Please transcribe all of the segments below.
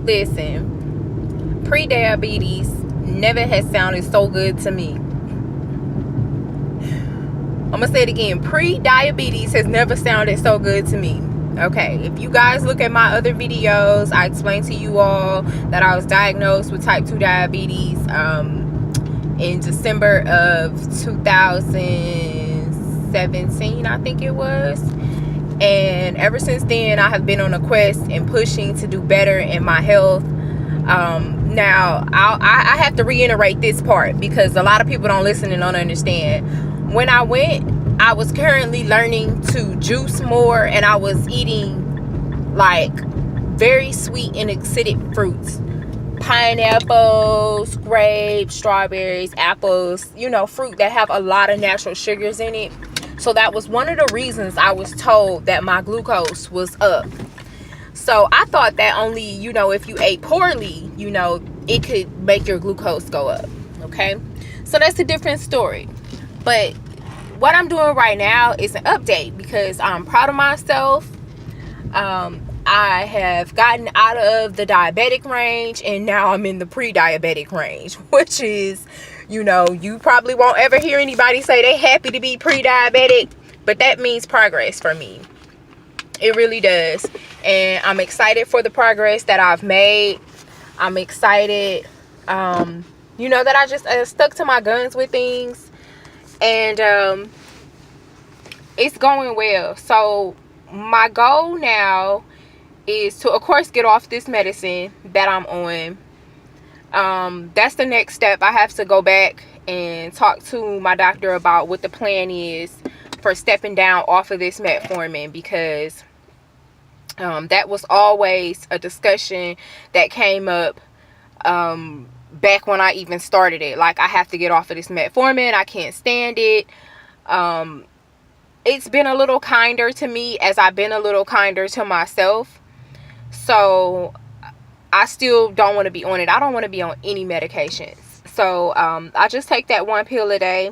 Listen, pre-diabetes never has sounded so good to me. I'm gonna say it again. Pre-diabetes has never sounded so good to me. Okay, if you guys look at my other videos, I explained to you all that I was diagnosed with type 2 diabetes in December of 2017, I think it was. And ever since then, I have been on a quest and pushing to do better in my health. Now, I have to reiterate this part because a lot of people don't listen and don't understand. When I went, I was currently learning to juice more, and I was eating like very sweet and acidic fruits. Pineapples, grapes, strawberries, apples, you know, fruit that have a lot of natural sugars in it. So that was one of the reasons I was told that my glucose was up. So I thought that only, you know, if you ate poorly, you know, it could make your glucose go up. Okay, so that's a different story. But what I'm doing right now is an update because I'm proud of myself. I have gotten out of the diabetic range, and now I'm in the pre-diabetic range, which is, you know, you probably won't ever hear anybody say they happy to be pre-diabetic, but that means progress for me. It really does. And I'm excited for the progress that I've made. I'm excited, you know, that I just stuck to my guns with things. And it's going well. So my goal now is to, of course, get off this medicine that I'm on. That's the next step. I have to go back and talk to my doctor about what the plan is for stepping down off of this metformin, because that was always a discussion that came up back when I even started it. Like, I have to get off of this metformin. I can't stand it. It's been a little kinder to me as I've been a little kinder to myself. So I still don't want to be on it. I don't want to be on any medications. So I just take that one pill a day.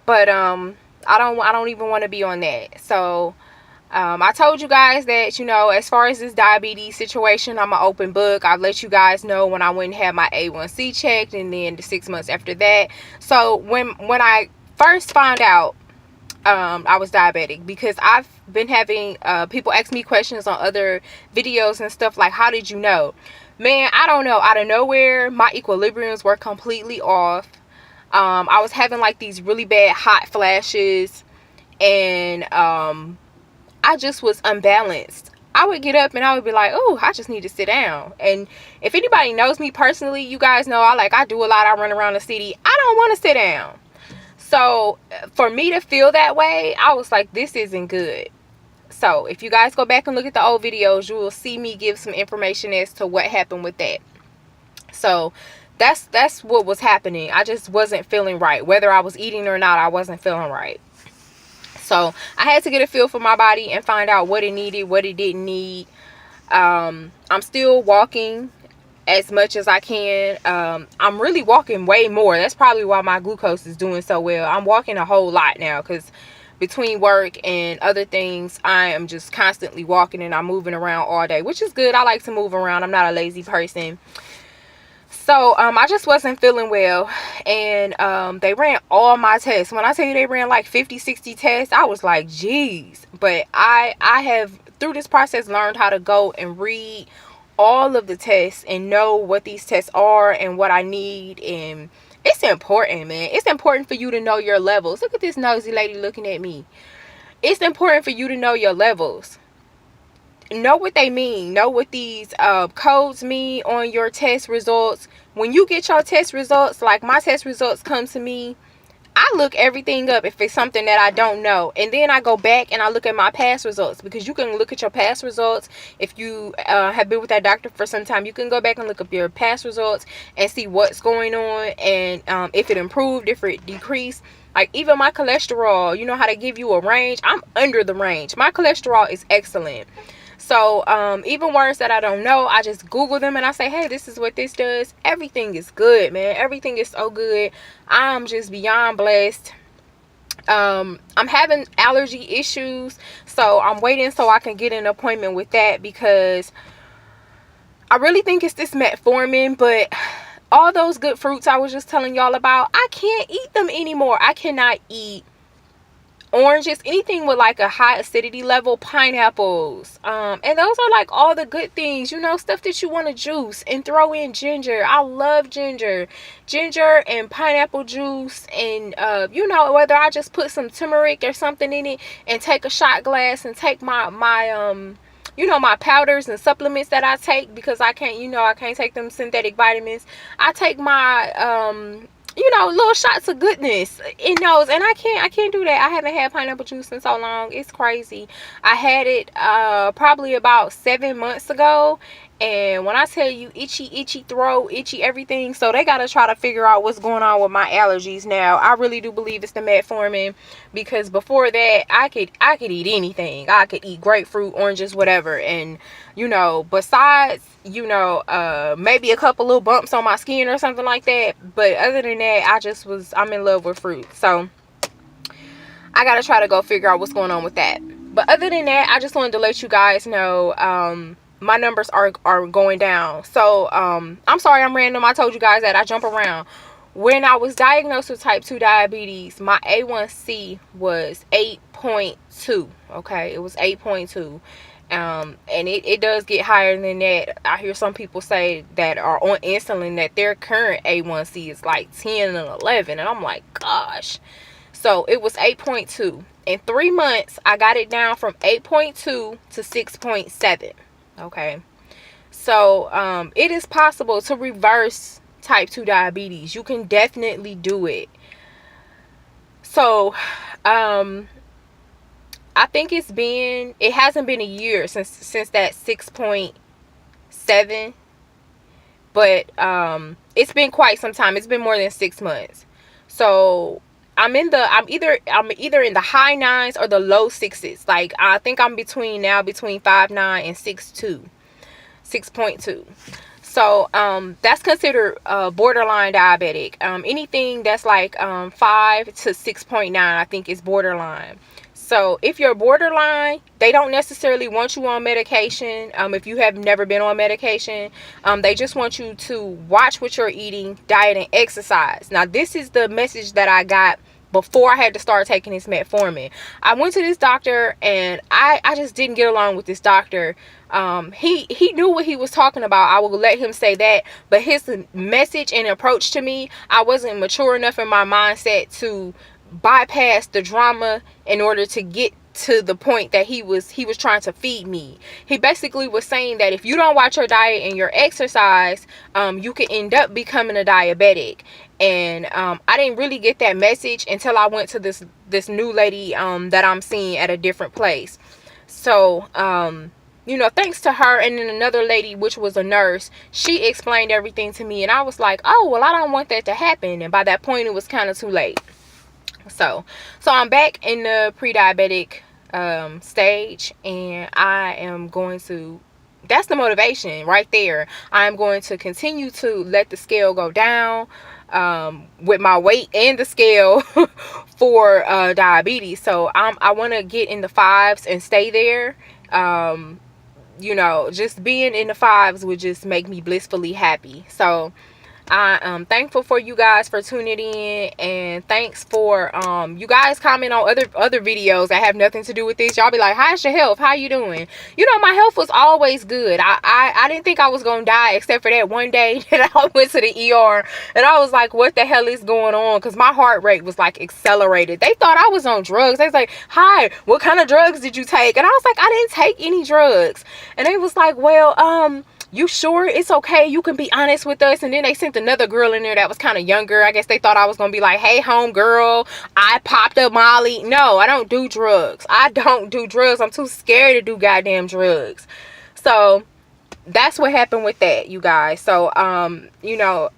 But I don't even want to be on that. So I told you guys that, you know, as far as this diabetes situation, I'm an open book. I've let you guys know when I went and had my A1C checked, and then the 6 months after that. So when I first found out I was diabetic, because I've been having people ask me questions on other videos and stuff like, how did you know? Man, I don't know. Out of nowhere, my equilibriums were completely off. I was having like these really bad hot flashes, and I just was unbalanced. I would get up and I would be like, oh, I just need to sit down. And if anybody knows me personally, you guys know I do a lot. I run around the city. I don't want to sit down. So for me to feel that way, I was like, this isn't good. So if you guys go back and look at the old videos, you will see me give some information as to what happened with that. So that's what was happening. I just wasn't feeling right. Whether I was eating or not, I wasn't feeling right. So I had to get a feel for my body and find out what it needed, what it didn't need. I'm still walking as much as I can. I'm really walking way more. That's probably why my glucose is doing so well. I'm walking a whole lot now, because between work and other things, I am just constantly walking, and I'm moving around all day, which is good. I like to move around. I'm not a lazy person. So I just wasn't feeling well, and they ran all my tests. When I tell you they ran like 50-60 tests, I was like, geez. But I have, through this process, learned how to go and read all of the tests and know what these tests are and what I need. And it's important, man. It's important for you to know your levels. Look at this nosy lady looking at me. It's important for you to know your levels. Know what they mean. Know what these codes mean on your test results. When you get your test results, like my test results come to me, I look everything up if it's something that I don't know. And then I go back and I look at my past results, because you can look at your past results. If you have been with that doctor for some time, you can go back and look up your past results and see what's going on, and if it improved, if it decreased. Like even my cholesterol, you know how they give you a range? I'm under the range. My cholesterol is excellent. So even words that I don't know, I just Google them and I say, hey, this is what this does. Everything is good, man. Everything is so good. I'm just beyond blessed. I'm having allergy issues, so I'm waiting so I can get an appointment with that, because I really think it's this metformin, but all those good fruits I was just telling y'all about, I can't eat them anymore. I cannot eat oranges, anything with like a high acidity level, pineapples, and those are like all the good things, you know, stuff that you want to juice and throw in ginger. I love ginger and pineapple juice, and you know, whether I just put some turmeric or something in it and take a shot glass and take my you know, my powders and supplements that I take, because I can't, you know, I can't take them synthetic vitamins. I take my you know, little shots of goodness in those, and I can't do that. I haven't had pineapple juice in so long. It's crazy. I had it probably about 7 months ago, and when I tell you, itchy throat, itchy everything. So they gotta try to figure out what's going on with my allergies now. I really do believe it's the metformin, because before that I could eat anything. I could eat grapefruit, oranges, whatever, and you know, besides, you know, maybe a couple little bumps on my skin or something like that, but other than that, I'm in love with fruit. So I gotta try to go figure out what's going on with that. But other than that, I just wanted to let you guys know my numbers are going down. So I'm sorry I'm random. I told you guys that I jump around. When I was diagnosed with type 2 diabetes, my A1C was 8.2. Okay, it was 8.2. And it does get higher than that. I hear some people say that are on insulin that their current A1C is like 10 and 11, and I'm like, gosh. So it was 8.2. In 3 months, I got it down from 8.2 to 6.7. Okay, so it is possible to reverse type 2 diabetes. You can definitely do it. So I think it hasn't been a year since that 6.7, but it's been quite some time. It's been more than 6 months. So I'm either in the high 9s or the low 6s. Like, I think I'm between 5.9 and 6.2. So that's considered borderline diabetic. Anything that's like 5 to 6.9, I think, is borderline. So if you're borderline, they don't necessarily want you on medication. If you have never been on medication, they just want you to watch what you're eating, diet, and exercise. Now, this is the message that I got before I had to start taking this metformin. I went to this doctor, and I just didn't get along with this doctor. He knew what he was talking about. I will let him say that. But his message and approach to me, I wasn't mature enough in my mindset to bypass the drama in order to get to the point that he was trying to feed me. He basically was saying that if you don't watch your diet and your exercise, you could end up becoming a diabetic. And I didn't really get that message until I went to this new lady that I'm seeing at a different place. So you know, thanks to her and then another lady, which was a nurse, she explained everything to me, and I was like, oh, well, I don't want that to happen. And by that point, it was kind of too late. So I'm back in the pre-diabetic stage, and I am going to, that's the motivation right there. I'm going to continue to let the scale go down with my weight and the scale for diabetes. So I want to get in the 5s and stay there. You know, just being in the 5s would just make me blissfully happy. So I am thankful for you guys for tuning in, and thanks for you guys comment on other videos that have nothing to do with this. Y'all be like, how's your health? How you doing? You know, my health was always good. I didn't think I was gonna die, except for that one day that I went to the ER, and I was like, what the hell is going on? Because my heart rate was like accelerated. They thought I was on drugs. They was like, hi, what kind of drugs did you take? And I was like, I didn't take any drugs. And they was like, well, you sure it's okay? You can be honest with us. And then they sent another girl in there that was kind of younger. I guess they thought I was going to be like, hey, home girl, I popped up Molly. No, I don't do drugs. I don't do drugs. I'm too scared to do goddamn drugs. So that's what happened with that, you guys. So, you know,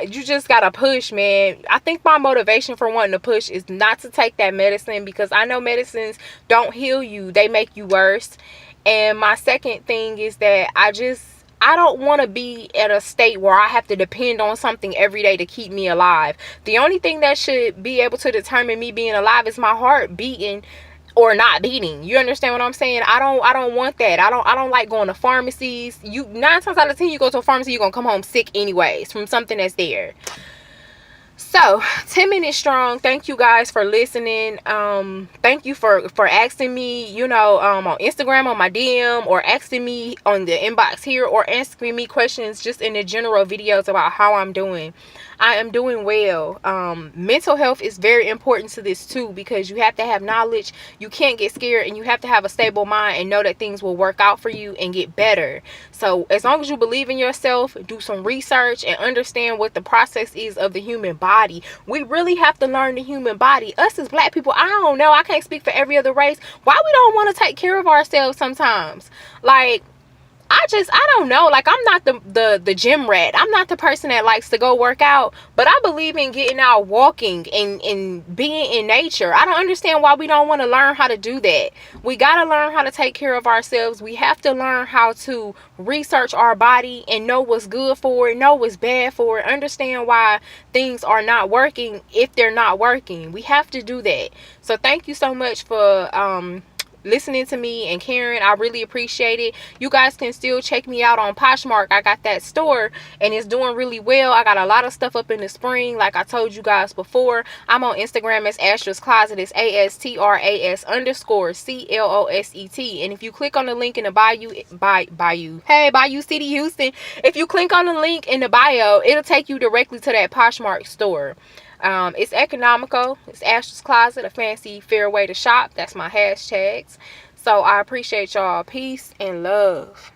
you just got to push, man. I think my motivation for wanting to push is not to take that medicine, because I know medicines don't heal you. They make you worse. And my second thing is that I don't want to be at a state where I have to depend on something every day to keep me alive. The only thing that should be able to determine me being alive is my heart beating or not beating. You understand what I'm saying? I don't want that. I don't like going to pharmacies. You 9 times out of 10 you go to a pharmacy, you're gonna come home sick anyways from something that's there. So 10 minutes strong. Thank you guys for listening. Thank you for asking me, you know, on Instagram, on my DM, or asking me on the inbox here, or asking me questions just in the general videos about how I'm doing. I am doing well. Mental health is very important to this too, because you have to have knowledge. You can't get scared, and you have to have a stable mind and know that things will work out for you and get better. So as long as you believe in yourself, do some research and understand what the process is of the human body. We really have to learn the human body. Us as black people, I don't know, I can't speak for every other race, why we don't want to take care of ourselves sometimes. Like, I don't know. Like, I'm not the gym rat. I'm not the person that likes to go work out, but I believe in getting out, walking, and being in nature. I don't understand why we don't want to learn how to do that. We got to learn how to take care of ourselves. We have to learn how to research our body and know what's good for it, know what's bad for it, understand why things are not working if they're not working. We have to do that. So thank you so much for listening to me and caring. I really appreciate it. You guys can still check me out on Poshmark. I got that store and it's doing really well. I got a lot of stuff up in the spring, like I told you guys before. I'm on Instagram as Astra's Closet. It's ASTRAS_CLOSET. And if you click on the link in the Bayou City, Houston, if you click on the link in the bio, it'll take you directly to that Poshmark store. It's economical. It's Astra's Closet, a fancy fair way to shop. That's my hashtags. So I appreciate y'all. Peace and love.